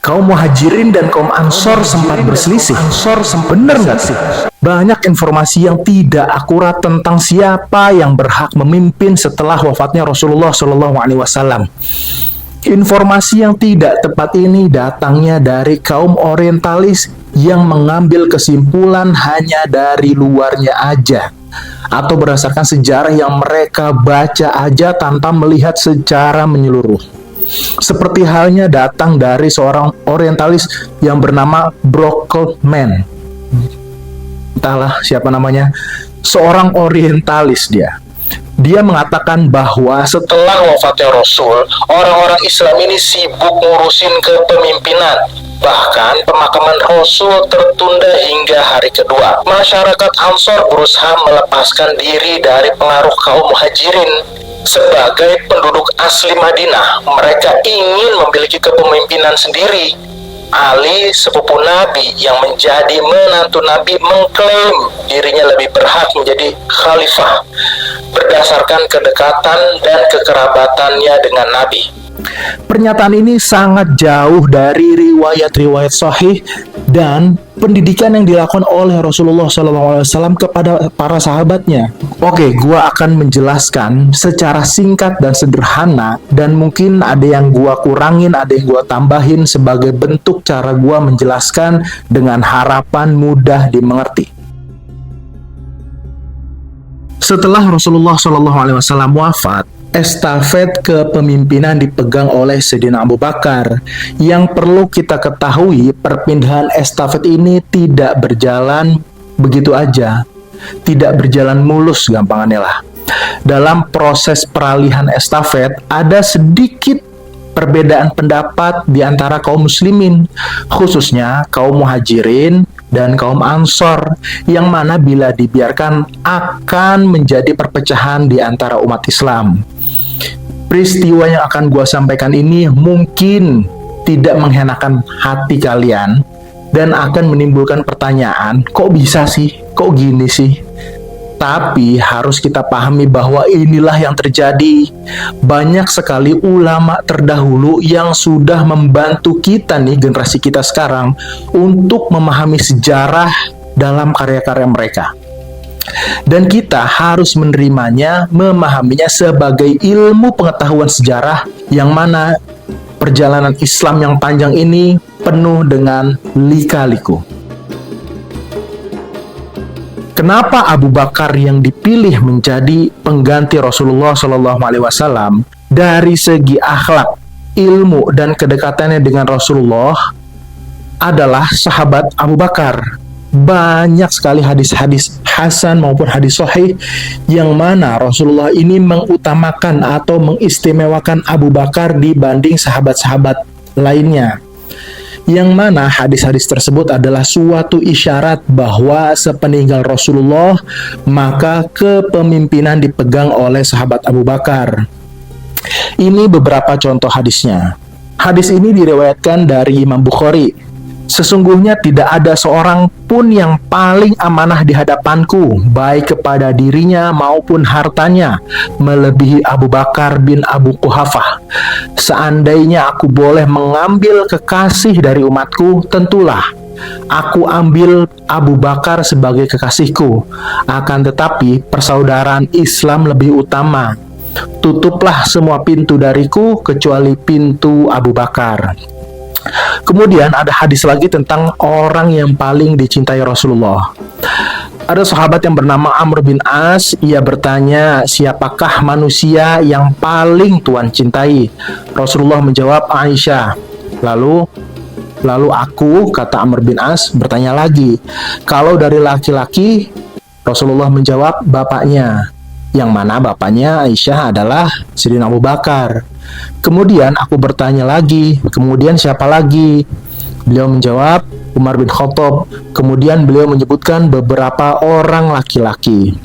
Kaum Muhajirin dan kaum Ansor sempat berselisih. Bener nggak sih? Banyak informasi yang tidak akurat tentang siapa yang berhak memimpin setelah wafatnya Rasulullah SAW. Informasi yang tidak tepat ini datangnya dari kaum orientalis yang mengambil kesimpulan hanya dari luarnya aja, atau berdasarkan sejarah yang mereka baca aja tanpa melihat secara menyeluruh. Seperti halnya datang dari seorang orientalis yang bernama Brockleman. Entahlah siapa namanya. Seorang orientalis dia. Dia mengatakan bahwa setelah wafatnya Rasul, orang-orang Islam ini sibuk ngurusin kepemimpinan. Bahkan pemakaman Rasul tertunda hingga hari kedua. Masyarakat Ansor berusaha melepaskan diri dari pengaruh kaum Muhajirin. Sebagai penduduk asli Madinah, mereka ingin memiliki kepemimpinan sendiri. Ali, sepupu Nabi yang menjadi menantu Nabi, mengklaim dirinya lebih berhak menjadi khalifah berdasarkan kedekatan dan kekerabatannya dengan Nabi. Pernyataan ini sangat jauh dari riwayat-riwayat sahih dan pendidikan yang dilakukan oleh Rasulullah SAW kepada para sahabatnya. Oke, gua akan menjelaskan secara singkat dan sederhana, dan mungkin ada yang gua kurangin, ada yang gua tambahin sebagai bentuk cara gua menjelaskan dengan harapan mudah dimengerti. Setelah Rasulullah SAW wafat, estafet kepemimpinan dipegang oleh Sayyidina Abu Bakar. Yang perlu kita ketahui, perpindahan estafet ini tidak berjalan begitu aja, tidak berjalan mulus gampangannya lah. Dalam proses peralihan estafet, ada sedikit perbedaan pendapat di antara kaum muslimin, khususnya kaum Muhajirin dan kaum Ansor, yang mana bila dibiarkan akan menjadi perpecahan di antara umat Islam. Peristiwa yang akan gue sampaikan ini mungkin tidak menghenakkan hati kalian dan akan menimbulkan pertanyaan, kok bisa sih? Kok gini sih? Tapi harus kita pahami bahwa inilah yang terjadi. Banyak sekali ulama terdahulu yang sudah membantu kita nih, generasi kita sekarang, untuk memahami sejarah dalam karya-karya mereka. Dan kita harus menerimanya, memahaminya sebagai ilmu pengetahuan sejarah, yang mana perjalanan Islam yang panjang ini penuh dengan lika-liku. Kenapa Abu Bakar yang dipilih menjadi pengganti Rasulullah SAW? Dari segi akhlak, ilmu, dan kedekatannya dengan Rasulullah adalah sahabat Abu Bakar. Banyak sekali hadis-hadis hasan maupun hadis sahih yang mana Rasulullah ini mengutamakan atau mengistimewakan Abu Bakar dibanding sahabat-sahabat lainnya, yang mana hadis-hadis tersebut adalah suatu isyarat bahwa sepeninggal Rasulullah maka kepemimpinan dipegang oleh sahabat Abu Bakar. Ini beberapa contoh hadisnya. Hadis ini diriwayatkan dari Imam Bukhari. Sesungguhnya tidak ada seorang pun yang paling amanah di hadapanku, baik kepada dirinya maupun hartanya, melebihi Abu Bakar bin Abu Quhafah. Seandainya aku boleh mengambil kekasih dari umatku, tentulah aku ambil Abu Bakar sebagai kekasihku. Akan tetapi persaudaraan Islam lebih utama. Tutuplah semua pintu dariku kecuali pintu Abu Bakar. Kemudian ada hadis lagi tentang orang yang paling dicintai Rasulullah. Ada sahabat yang bernama Amr bin As. Ia bertanya, siapakah manusia yang paling Tuhan cintai? Rasulullah menjawab, Aisyah. Lalu aku, kata Amr bin As, bertanya lagi, kalau dari laki-laki? Rasulullah menjawab, bapaknya. Yang mana bapaknya Aisyah adalah Sayyidina Abu Bakar. Kemudian aku bertanya lagi, kemudian siapa lagi? Beliau menjawab, Umar bin Khattab. Kemudian beliau menyebutkan beberapa orang laki-laki.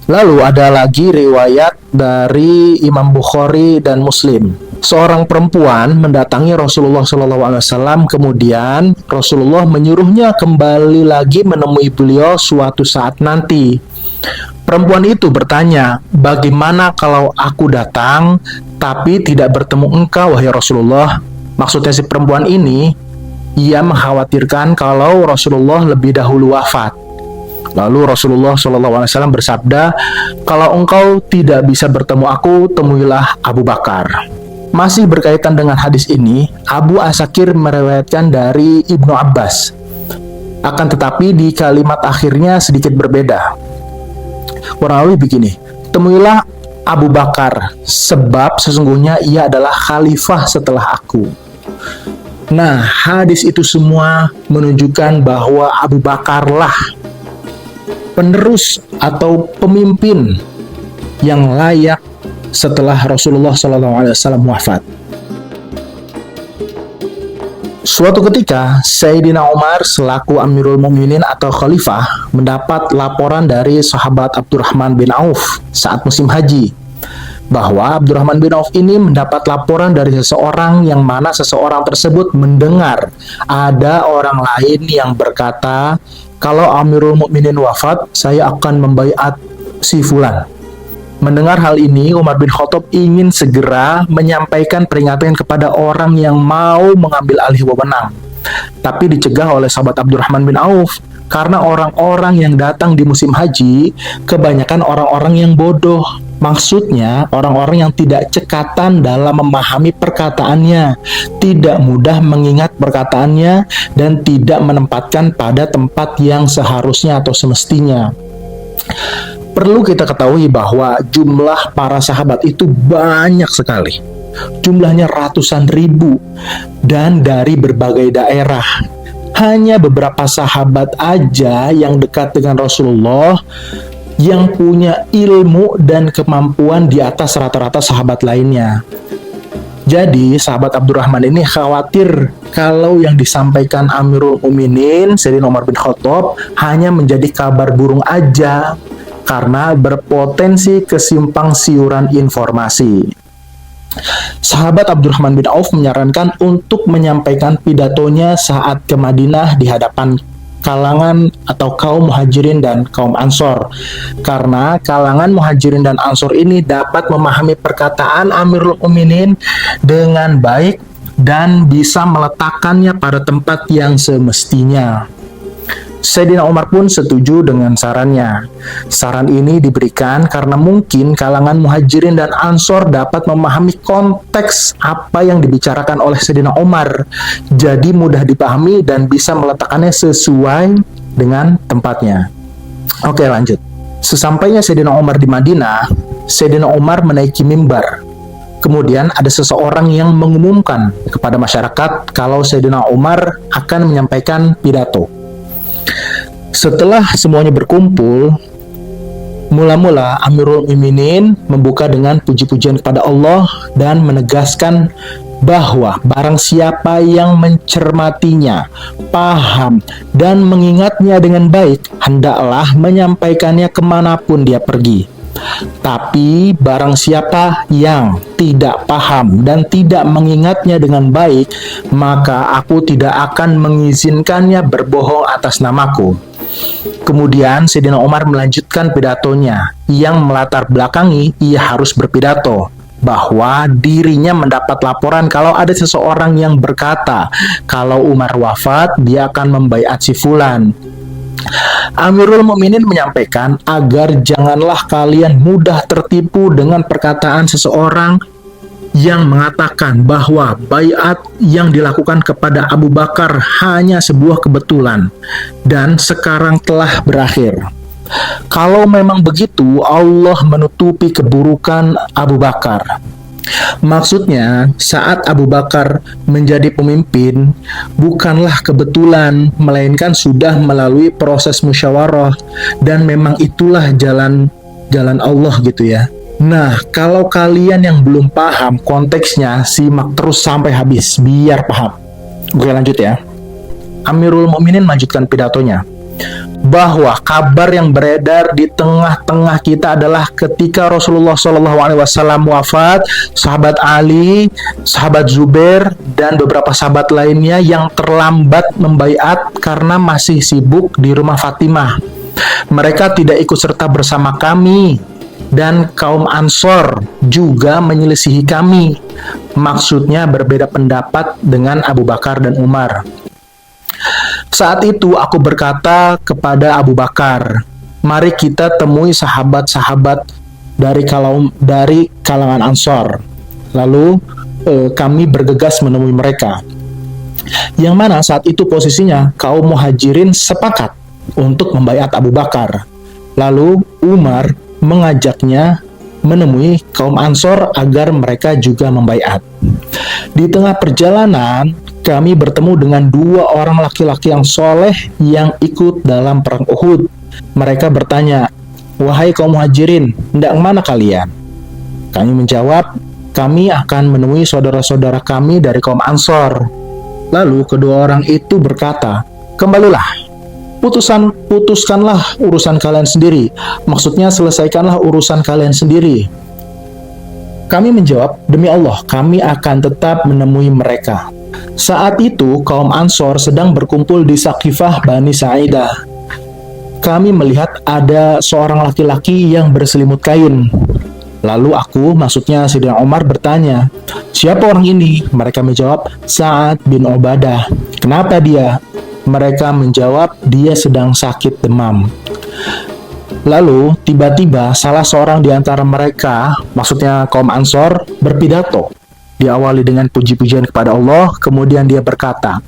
Lalu ada lagi riwayat dari Imam Bukhari dan Muslim. Seorang perempuan mendatangi Rasulullah SAW, kemudian Rasulullah menyuruhnya kembali lagi menemui beliau suatu saat nanti. Perempuan itu bertanya, bagaimana kalau aku datang tapi tidak bertemu engkau, wahai Rasulullah? Maksudnya si perempuan ini, ia mengkhawatirkan kalau Rasulullah lebih dahulu wafat. Lalu Rasulullah SAW bersabda, kalau engkau tidak bisa bertemu aku, temuilah Abu Bakar. Masih berkaitan dengan hadis ini, Abu Asakir meriwayatkan dari Ibnu Abbas. Akan tetapi di kalimat akhirnya sedikit berbeda. Kurang lebih begini, temuilah Abu Bakar, sebab sesungguhnya ia adalah khalifah setelah aku. Nah, hadis itu semua menunjukkan bahwa Abu Bakarlah penerus atau pemimpin yang layak setelah Rasulullah SAW wafat. Suatu ketika, Sayyidina Umar selaku Amirul Mukminin atau Khalifah mendapat laporan dari sahabat Abdurrahman bin Auf saat musim haji, bahwa Abdurrahman bin Auf ini mendapat laporan dari seseorang yang mana seseorang tersebut mendengar ada orang lain yang berkata, kalau Amirul Mukminin wafat, saya akan membaiat si fulan. Mendengar hal ini, Umar bin Khattab ingin segera menyampaikan peringatan kepada orang yang mau mengambil alih wewenang. Tapi dicegah oleh sahabat Abdurrahman bin Auf, karena orang-orang yang datang di musim haji kebanyakan orang-orang yang bodoh. Maksudnya, orang-orang yang tidak cekatan dalam memahami perkataannya, tidak mudah mengingat perkataannya, dan tidak menempatkan pada tempat yang seharusnya atau semestinya. Perlu kita ketahui bahwa jumlah para sahabat itu banyak sekali. Jumlahnya ratusan ribu dan dari berbagai daerah. Hanya beberapa sahabat aja yang dekat dengan Rasulullah yang punya ilmu dan kemampuan di atas rata-rata sahabat lainnya. Jadi sahabat Abdurrahman ini khawatir kalau yang disampaikan Amirul Mukminin Sayyidina Umar bin Khattab hanya menjadi kabar burung aja, karena berpotensi kesimpang siuran informasi. Sahabat Abdurrahman bin Auf menyarankan untuk menyampaikan pidatonya saat ke Madinah di hadapan kalangan atau kaum Muhajirin dan kaum Ansor, karena kalangan Muhajirin dan Ansor ini dapat memahami perkataan Amirul Mukminin dengan baik dan bisa meletakkannya pada tempat yang semestinya. Sayyidina Umar pun setuju dengan sarannya. Saran ini diberikan karena mungkin kalangan Muhajirin dan Ansor dapat memahami konteks apa yang dibicarakan oleh Sayyidina Umar, jadi mudah dipahami dan bisa meletakkannya sesuai dengan tempatnya. Oke, lanjut. Sesampainya Sayyidina Umar di Madinah, Sayyidina Umar menaiki mimbar. Kemudian ada seseorang yang mengumumkan kepada masyarakat kalau Sayyidina Umar akan menyampaikan pidato. Setelah semuanya berkumpul, mula-mula Amirul Mukminin membuka dengan puji-pujian kepada Allah dan menegaskan bahwa barang siapa yang mencermatinya, paham, dan mengingatnya dengan baik, hendaklah menyampaikannya kemanapun dia pergi. Tapi barang siapa yang tidak paham dan tidak mengingatnya dengan baik, maka aku tidak akan mengizinkannya berbohong atas namaku. Kemudian Sayyidina Umar melanjutkan pidatonya yang melatar belakangi ia harus berpidato bahwa dirinya mendapat laporan kalau ada seseorang yang berkata kalau Umar wafat dia akan membaiat si fulan. Amirul Mukminin menyampaikan agar janganlah kalian mudah tertipu dengan perkataan seseorang yang mengatakan bahwa baiat yang dilakukan kepada Abu Bakar hanya sebuah kebetulan dan sekarang telah berakhir. Kalau memang begitu, Allah menutupi keburukan Abu Bakar. Maksudnya, saat Abu Bakar menjadi pemimpin, bukanlah kebetulan, melainkan sudah melalui proses musyawarah, dan memang itulah jalan Allah gitu ya. Nah, kalau kalian yang belum paham konteksnya, simak terus sampai habis, biar paham. Oke, lanjut ya. Amirul Mukminin melanjutkan pidatonya, bahwa kabar yang beredar di tengah-tengah kita adalah ketika Rasulullah SAW wafat, sahabat Ali, sahabat Zubair, dan beberapa sahabat lainnya yang terlambat membaiat karena masih sibuk di rumah Fatimah. Mereka tidak ikut serta bersama kami dan kaum Ansor juga menyelisihi kami. Maksudnya berbeda pendapat dengan Abu Bakar dan Umar. Saat itu aku berkata kepada Abu Bakar, mari kita temui sahabat-sahabat dari kalangan Ansor. Lalu kami bergegas menemui mereka. Yang mana saat itu posisinya kaum Muhajirin sepakat untuk membaiat Abu Bakar. Lalu Umar mengajaknya menemui kaum Ansor agar mereka juga membaiat. Di tengah perjalanan, kami bertemu dengan 2 orang laki-laki yang soleh yang ikut dalam perang Uhud. Mereka bertanya, wahai kaum Muhajirin, hendak mana kalian? Kami menjawab, kami akan menemui saudara-saudara kami dari kaum Ansor. Lalu kedua orang itu berkata, kembalilah. Putuskanlah urusan kalian sendiri. Maksudnya selesaikanlah urusan kalian sendiri. Kami menjawab, demi Allah, kami akan tetap menemui mereka. Saat itu, kaum Ansor sedang berkumpul di Saqifah Bani Sa'idah. Kami melihat ada seorang laki-laki yang berselimut kain. Lalu maksudnya Sayyidina Umar bertanya, siapa orang ini? Mereka menjawab, Sa'ad bin Ubadah. Kenapa dia? Mereka menjawab, dia sedang sakit demam. Lalu tiba-tiba salah seorang di antara mereka, maksudnya kaum Ansor, berpidato. Diawali dengan puji-pujian kepada Allah, kemudian dia berkata,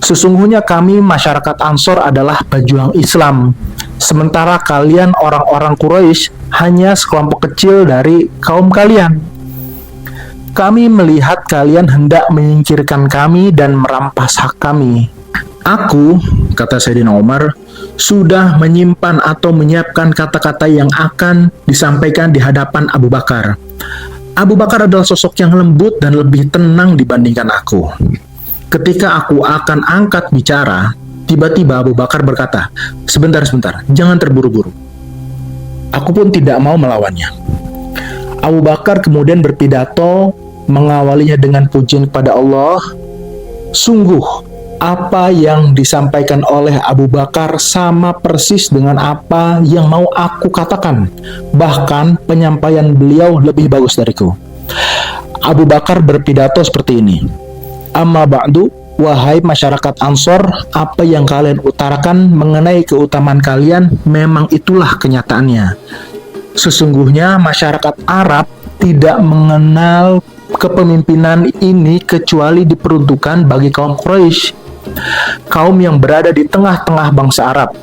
sesungguhnya kami masyarakat Ansor adalah pejuang Islam, sementara kalian orang-orang Quraisy hanya sekelompok kecil dari kaum kalian. Kami melihat kalian hendak menyingkirkan kami dan merampas hak kami. Aku, kata Sayyidina Umar, sudah menyimpan atau menyiapkan kata-kata yang akan disampaikan di hadapan Abu Bakar. Abu Bakar adalah sosok yang lembut dan lebih tenang dibandingkan aku. Ketika aku akan angkat bicara, tiba-tiba Abu Bakar berkata, sebentar, jangan terburu-buru. Aku pun tidak mau melawannya. Abu Bakar kemudian berpidato, mengawalinya dengan pujian kepada Allah. Sungguh, apa yang disampaikan oleh Abu Bakar sama persis dengan apa yang mau aku katakan. Bahkan penyampaian beliau lebih bagus dariku. Abu Bakar berpidato seperti ini. Amma ba'du, wahai masyarakat Ansor, apa yang kalian utarakan mengenai keutamaan kalian memang itulah kenyataannya. Sesungguhnya masyarakat Arab tidak mengenal kepemimpinan ini kecuali diperuntukkan bagi kaum Quraisy, kaum yang berada di tengah-tengah bangsa Arab,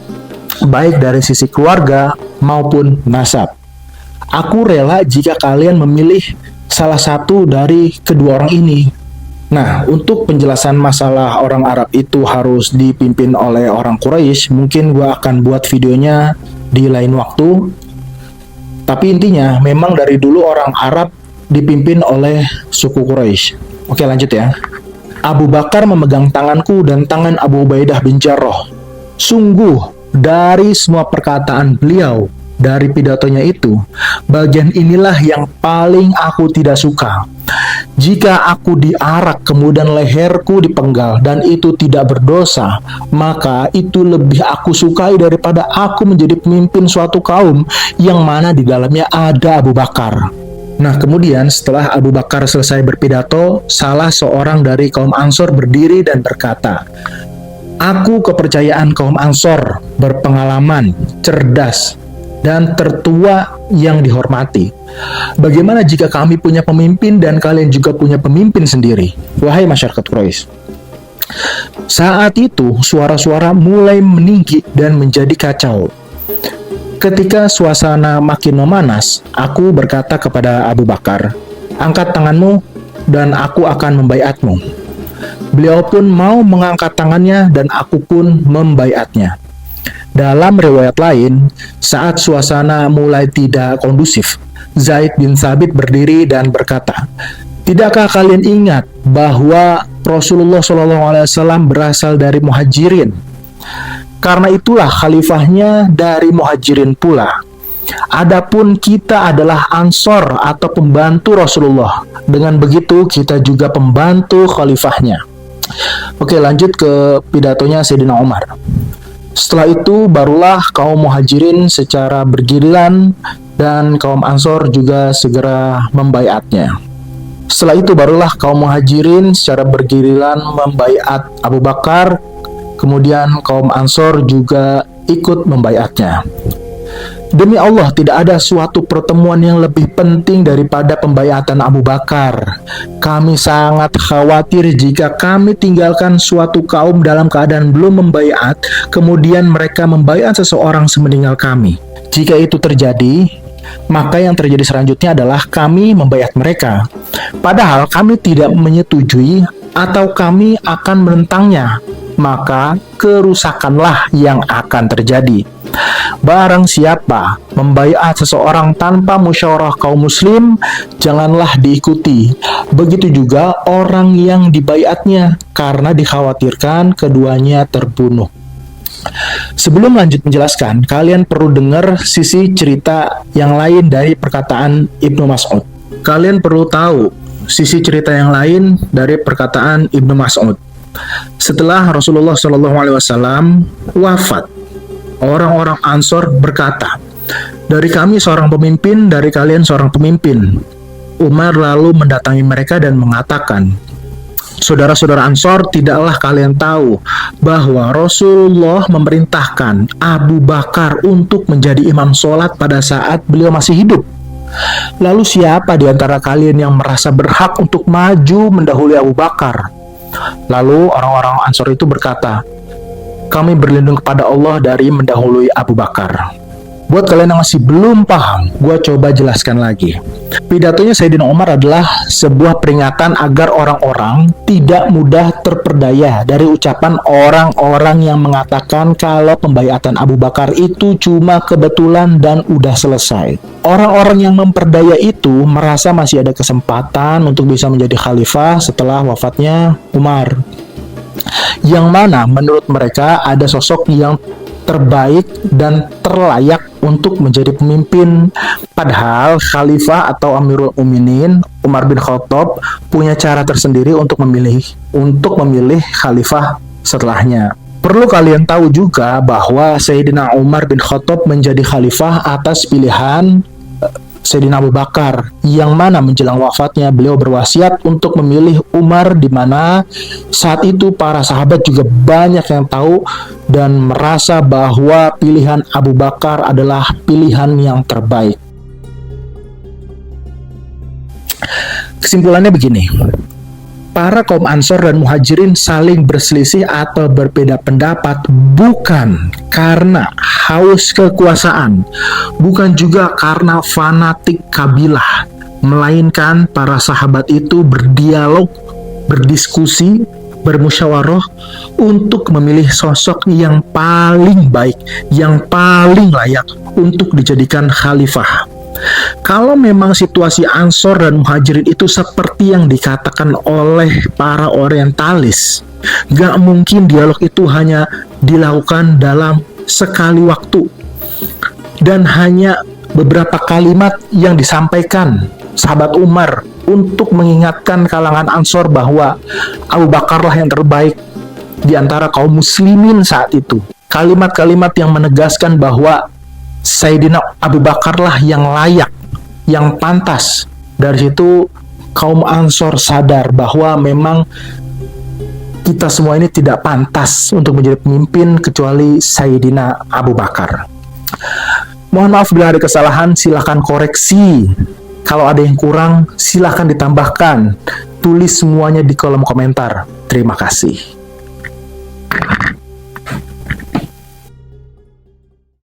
baik dari sisi keluarga maupun nasab. Aku rela jika kalian memilih salah satu dari kedua orang ini. Nah, untuk penjelasan masalah orang Arab itu harus dipimpin oleh orang Quraisy, mungkin gue akan buat videonya di lain waktu. Tapi intinya, memang dari dulu orang Arab dipimpin oleh suku Quraisy. Oke, lanjut ya. Abu Bakar memegang tanganku dan tangan Abu Ubaidah bin Jarrah. Sungguh, dari semua perkataan beliau, dari pidatonya itu, bagian inilah yang paling aku tidak suka. Jika aku diarak kemudian leherku dipenggal dan itu tidak berdosa, maka itu lebih aku sukai daripada aku menjadi pemimpin suatu kaum yang mana di dalamnya ada Abu Bakar. Nah, kemudian setelah Abu Bakar selesai berpidato, salah seorang dari kaum Ansor berdiri dan berkata, aku kepercayaan kaum Ansor, berpengalaman, cerdas, dan tertua yang dihormati. Bagaimana jika kami punya pemimpin dan kalian juga punya pemimpin sendiri, wahai masyarakat Quraisy? Saat itu, suara-suara mulai meninggi dan menjadi kacau. Ketika suasana makin memanas, aku berkata kepada Abu Bakar, angkat tanganmu dan aku akan membaiatmu. Beliau pun mau mengangkat tangannya dan aku pun membaiatnya. Dalam riwayat lain, saat suasana mulai tidak kondusif, Zaid bin Thabit berdiri dan berkata, tidakkah kalian ingat bahwa Rasulullah SAW berasal dari Muhajirin? Karena itulah khalifahnya dari Muhajirin pula. Adapun kita adalah Ansor atau pembantu Rasulullah. Dengan begitu kita juga pembantu khalifahnya. Oke, lanjut ke pidatonya Sayyidina Umar. Setelah itu barulah kaum Muhajirin secara bergiliran dan kaum Ansor juga segera membaiatnya. Setelah itu barulah kaum Muhajirin secara bergiliran membaiat Abu Bakar, kemudian kaum Ansor juga ikut membaiatnya. Demi Allah, tidak ada suatu pertemuan yang lebih penting daripada pembaiatan Abu Bakar. Kami sangat khawatir jika kami tinggalkan suatu kaum dalam keadaan belum membaiat, kemudian mereka membaiat seseorang semeninggal kami. Jika itu terjadi, maka yang terjadi selanjutnya adalah kami membaiat mereka. Padahal kami tidak menyetujui atau kami akan menentangnya, maka kerusakanlah yang akan terjadi. Barang siapa membaiat seseorang tanpa musyawarah kaum muslim, janganlah diikuti. Begitu juga orang yang dibaiatnya, karena dikhawatirkan keduanya terbunuh. Sebelum lanjut menjelaskan, kalian perlu dengar sisi cerita yang lain dari perkataan Ibnu Mas'ud. Kalian perlu tahu sisi cerita yang lain dari perkataan Ibnu Mas'ud. Setelah Rasulullah SAW wafat, orang-orang Ansor berkata, "Dari kami seorang pemimpin, dari kalian seorang pemimpin." Umar lalu mendatangi mereka dan mengatakan, "Saudara-saudara Ansor, tidaklah kalian tahu bahwa Rasulullah memerintahkan Abu Bakar untuk menjadi imam sholat pada saat beliau masih hidup? Lalu siapa di antara kalian yang merasa berhak untuk maju mendahului Abu Bakar?" Lalu orang-orang Ansor itu berkata, "Kami berlindung kepada Allah dari mendahului Abu Bakar." Buat kalian yang masih belum paham, gue coba jelaskan lagi. Pidatonya Sayyidina Umar adalah sebuah peringatan agar orang-orang tidak mudah terperdaya dari ucapan orang-orang yang mengatakan kalau pembaiatan Abu Bakar itu cuma kebetulan dan udah selesai. Orang-orang yang memperdaya itu merasa masih ada kesempatan untuk bisa menjadi khalifah setelah wafatnya Umar, yang mana menurut mereka ada sosok yang terbaik dan terlayak untuk menjadi pemimpin. Padahal Khalifah atau Amirul Mukminin Umar bin Khattab punya cara tersendiri untuk memilih Khalifah setelahnya. Perlu kalian tahu juga bahwa Sayyidina Umar bin Khattab menjadi Khalifah atas pilihan Sayyidina Abu Bakar, yang mana menjelang wafatnya beliau berwasiat untuk memilih Umar, di mana saat itu para sahabat juga banyak yang tahu dan merasa bahwa pilihan Abu Bakar adalah pilihan yang terbaik. Kesimpulannya begini, para kaum Ansor dan Muhajirin saling berselisih atau berbeda pendapat bukan karena haus kekuasaan, bukan juga karena fanatik kabilah, melainkan para sahabat itu berdialog, berdiskusi, bermusyawarah untuk memilih sosok yang paling baik, yang paling layak untuk dijadikan khalifah. Kalau memang situasi Ansor dan Muhajirin itu seperti yang dikatakan oleh para orientalis, gak mungkin dialog itu hanya dilakukan dalam sekali waktu dan hanya beberapa kalimat yang disampaikan sahabat Umar untuk mengingatkan kalangan Ansor bahwa Abu Bakarlah yang terbaik di antara kaum muslimin saat itu. Kalimat-kalimat yang menegaskan bahwa Sayyidina Abu Bakarlah yang layak, yang pantas. Dari situ kaum Ansor sadar bahwa memang kita semua ini tidak pantas untuk menjadi pemimpin kecuali Sayyidina Abu Bakar. Mohon maaf bila ada kesalahan, silahkan koreksi. Kalau ada yang kurang, silahkan ditambahkan. Tulis semuanya di kolom komentar. Terima kasih.